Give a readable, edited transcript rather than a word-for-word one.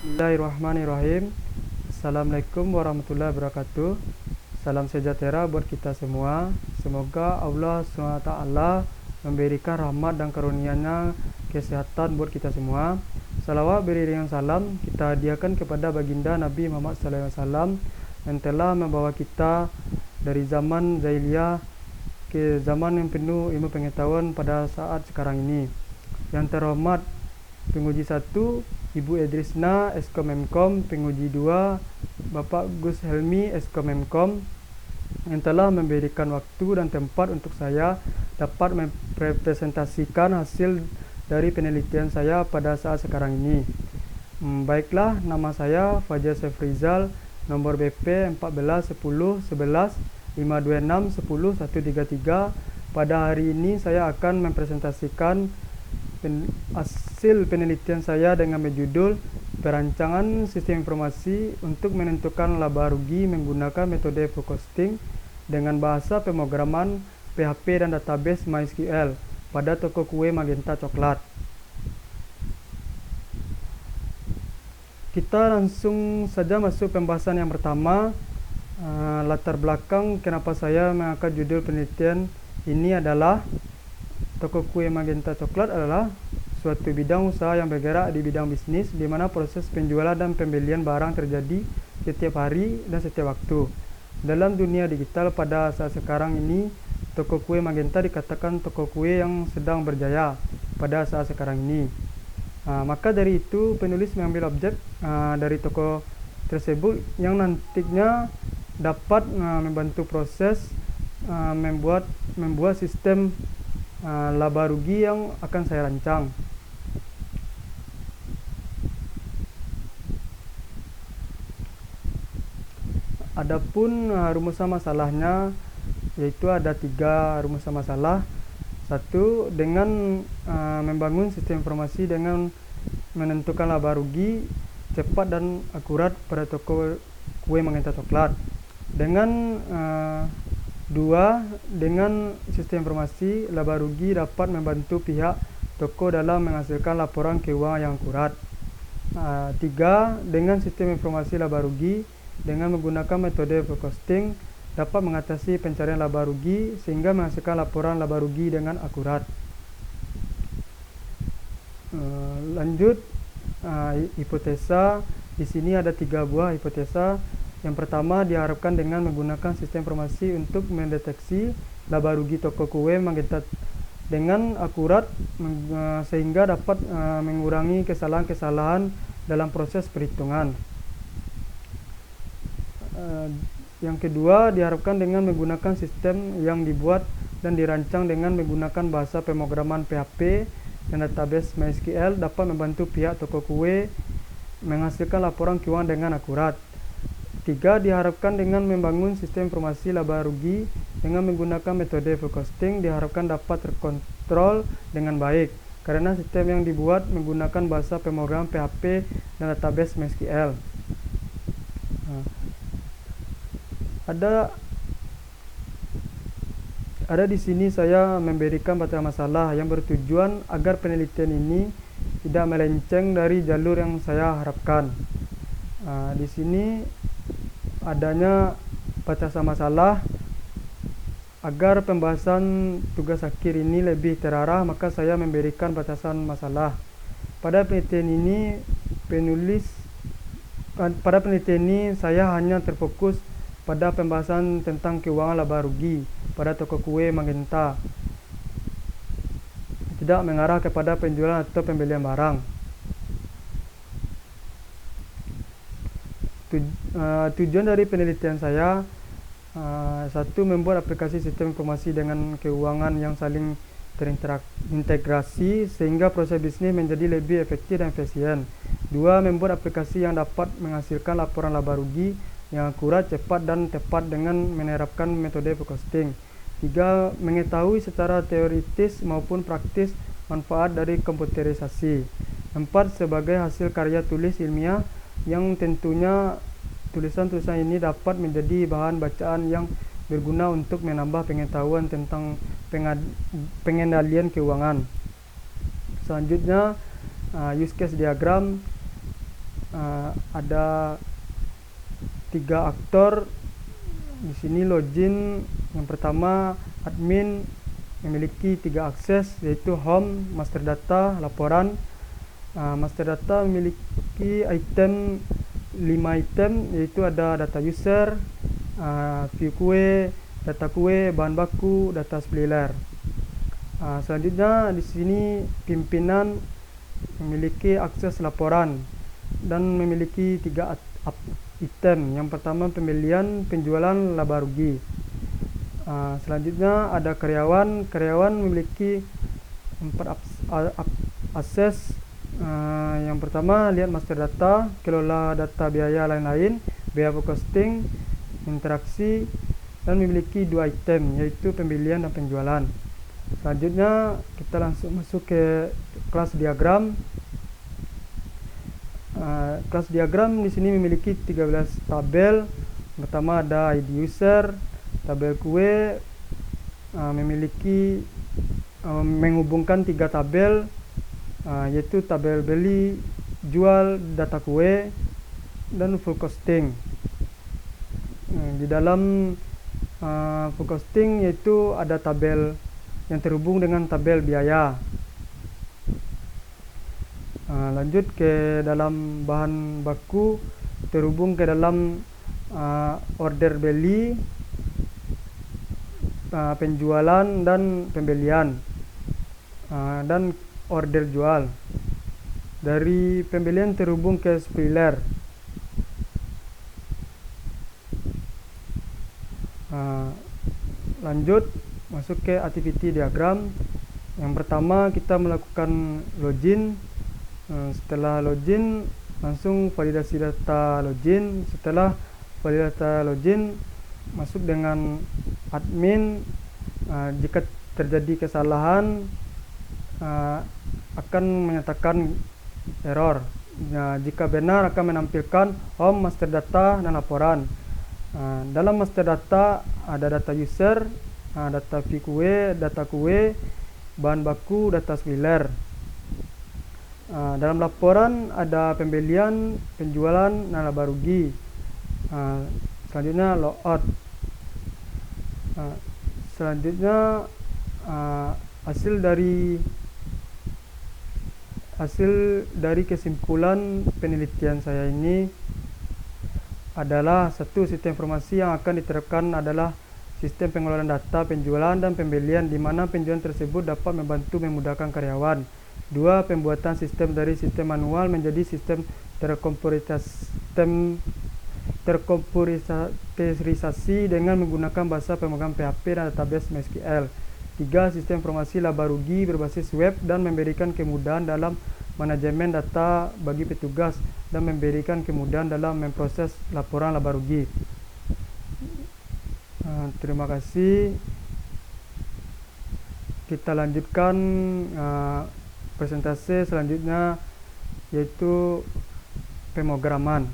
Bismillahirrahmanirrahim. Assalamualaikum warahmatullahi wabarakatuh. Salam sejahtera buat kita semua. Semoga Allah SWT memberikan rahmat dan karunia-Nya kesehatan buat kita semua. Salawat beriringan salam kita hadiahkan kepada baginda Nabi Muhammad SAW yang telah membawa kita dari zaman jahiliyah ke zaman yang penuh ilmu pengetahuan pada saat sekarang ini. Yang terhormat penguji 1 Ibu Edrisna Eskom Memkom, penguji 2 Bapak Gus Helmi Eskom Memkom, yang telah memberikan waktu dan tempat untuk saya dapat merepresentasikan hasil dari penelitian saya pada saat sekarang ini. Baiklah, nama saya Fajar Sefrizal, nomor BP 14 10 11 526 10 133. Pada hari ini saya akan mempresentasikan hasil penelitian saya dengan berjudul perancangan sistem informasi untuk menentukan laba rugi menggunakan metode forecasting dengan bahasa pemrograman PHP dan database MySQL pada toko kue Magenta Coklat. Kita langsung saja masuk pembahasan yang pertama. Latar belakang kenapa saya mengangkat judul penelitian ini adalah toko kue Magenta Coklat adalah suatu bidang usaha yang bergerak di bidang bisnis di mana proses penjualan dan pembelian barang terjadi setiap hari dan setiap waktu. Dalam dunia digital pada saat sekarang ini, toko kue Magenta dikatakan toko kue yang sedang berjaya pada saat sekarang ini. Maka dari itu penulis mengambil objek dari toko tersebut yang nantinya dapat membantu proses membuat sistem laba rugi yang akan saya rancang. Adapun rumusan masalahnya yaitu ada 3 rumusan masalah. 1. Dengan membangun sistem informasi dengan menentukan laba rugi cepat dan akurat pada toko kue Magenta Coklat. Dengan 2. Dengan sistem informasi, laba rugi dapat membantu pihak toko dalam menghasilkan laporan keuangan yang akurat. 3. Dengan sistem informasi laba rugi, dengan menggunakan metode forecasting, dapat mengatasi pencarian laba rugi sehingga menghasilkan laporan laba rugi dengan akurat. Lanjut, hipotesa. Di sini ada 3 buah hipotesa. Yang pertama, diharapkan dengan menggunakan sistem informasi untuk mendeteksi laba rugi toko kue Magenta dengan akurat sehingga dapat mengurangi kesalahan-kesalahan dalam proses perhitungan. Yang kedua, diharapkan dengan menggunakan sistem yang dibuat dan dirancang dengan menggunakan bahasa pemrograman PHP dan database MySQL dapat membantu pihak toko kue menghasilkan laporan keuangan dengan akurat. 3. Diharapkan dengan membangun sistem informasi laba rugi dengan menggunakan metode forecasting diharapkan dapat terkontrol dengan baik karena sistem yang dibuat menggunakan bahasa pemrograman PHP dan database MySQL. Ada di sini saya memberikan batas masalah yang bertujuan agar penelitian ini tidak melenceng dari jalur yang saya harapkan. Di sini adanya batasan masalah. Agar pembahasan tugas akhir ini lebih terarah, maka saya memberikan batasan masalah. Pada penelitian ini saya hanya terfokus pada pembahasan tentang keuangan laba rugi pada toko kue Magenta, tidak mengarah kepada penjualan atau pembelian barang. Tujuan dari penelitian saya, 1. Membuat aplikasi sistem informasi dengan keuangan yang saling terintegrasi sehingga proses bisnis menjadi lebih efektif dan efisien. 2. Membuat aplikasi yang dapat menghasilkan laporan laba rugi yang akurat, cepat dan tepat dengan menerapkan metode forecasting. 3. Mengetahui secara teoritis maupun praktis manfaat dari komputerisasi. 4. Sebagai hasil karya tulis ilmiah yang tentunya tulisan-tulisan ini dapat menjadi bahan bacaan yang berguna untuk menambah pengetahuan tentang pengendalian keuangan. Selanjutnya, use case diagram. ada 3 aktor di sini login. Yang pertama, admin memiliki 3 akses, yaitu home, master data, laporan. Master data memiliki item 5 item, yaitu ada data user, view QA, data QA, bahan baku, data spoiler. Selanjutnya di sini pimpinan memiliki akses laporan dan memiliki 3 item. Yang pertama pembelian, penjualan, laba rugi. Selanjutnya ada karyawan. Karyawan memiliki 4 akses. Yang pertama, lihat master data, kelola data biaya lain-lain, biaya forecasting, interaksi, dan memiliki 2 item, yaitu pembelian dan penjualan. Selanjutnya kita langsung masuk ke kelas diagram. Kelas diagram di sini memiliki 13 tabel. Pertama ada ID user, tabel QA, memiliki menghubungkan 3 tabel, yaitu tabel beli, jual, data QA, dan full costing. Di dalam full costing yaitu ada tabel yang terhubung dengan tabel biaya. Lanjut ke dalam bahan baku, terhubung ke dalam order beli, penjualan dan pembelian, dan order jual. Dari pembelian terhubung ke spoiler. Lanjut masuk ke activity diagram. Yang pertama kita melakukan login. Setelah login langsung validasi data login. Setelah validasi data login masuk dengan admin. Jika terjadi kesalahan akan menyatakan error. Jika benar akan menampilkan home, master data, dan laporan. Dalam master data ada data user, data VQA, data QA, bahan baku, data spoiler. Dalam laporan ada pembelian, penjualan, dan laba rugi. Selanjutnya logout. Selanjutnya hasil dari kesimpulan penelitian saya ini adalah satu, sistem informasi yang akan diterapkan adalah sistem pengelolaan data penjualan dan pembelian, di mana penjualan tersebut dapat membantu memudahkan karyawan. 2. Pembuatan sistem dari sistem manual menjadi sistem terkomputerisasi dengan menggunakan bahasa pemrograman PHP dan database MySQL. 3. Sistem informasi laba rugi berbasis web dan memberikan kemudahan dalam manajemen data bagi petugas dan memberikan kemudahan dalam memproses laporan laba rugi. Terima kasih. Kita lanjutkan presentasi selanjutnya, yaitu pemrograman.